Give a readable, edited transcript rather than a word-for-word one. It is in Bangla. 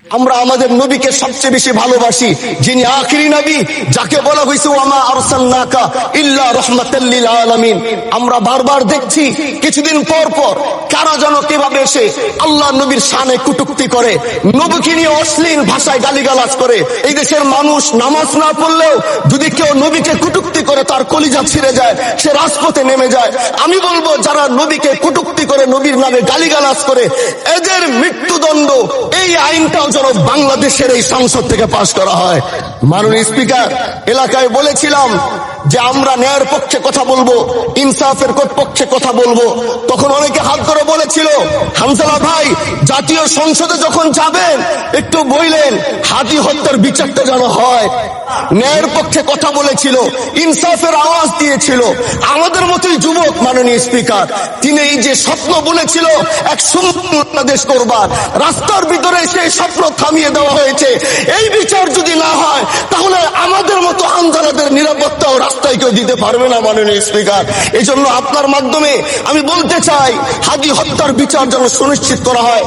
আমরা আমাদের নবীকে সবচেয়ে বেশি ভালোবাসি, যিনি আখিরি নবী, যাকে বলা হয়েছে ওয়ামা আরসালনাকা ইল্লা রাহমাতাল লিল আলামিন। আমরা বারবার দেখছি কিছুদিন পর পর কারা যেন কিভাবে এসে আল্লাহ নবীর শানে কটূক্তি করে, নবীকে নিয়ে অশ্লীল ভাষায় গালিগালাজ করে। এই দেশের মানুষ নামাজ না পড়লেও যদি কেউ নবীকে কটূক্তি করে তার কলিজা ছিঁড়ে যায়, সে রাজপথে নেমে যায়। আমি বলবো যারা নবীকে কটূক্তি করে, নবীর নামে গালিগালাজ করে, এদের মৃত্যুদণ্ড, এই আইনটাও যেন বাংলাদেশের এই সংসদ থেকে পাশ করা হয়। মাননীয় স্পিকার, এলাকায় বলেছিলাম যে আমরা ন্যায়ের পক্ষে কথা বলবো, ইনসাফের পক্ষে কথা বলবো। তখন অনেকে হাত ধরে বলেছিল, হামজালা ভাই জাতীয় সংসদে যখন যাবেন একটু বললেন হাদি হত্যার বিচারটা যেন হয়। ন্যায়ের পক্ষে কথা বলেছিল, ইনসাফের আওয়াজ দিয়েছিল। আমাদের মতোই যুবক মাননীয় স্পিকার, তিনি এই যে স্বপ্ন বলেছিল এক সুন্দর বাংলাদেশ করবার, রাস্তার ভিতরে সেই স্বপ্ন থামিয়ে দেওয়া হয়েছে। এই বিচার যদি না হয় তাহলে আমাদের মতো আন্দোলনের নিরাপত্তাও রাস্তায় কেউ দিতে পারবে না মাননীয় স্পিকার। এই জন্য আপনার মাধ্যমে আমি বলতে চাই, হাদি হত্যার বিচার যেন সুনিশ্চিত করা হয়।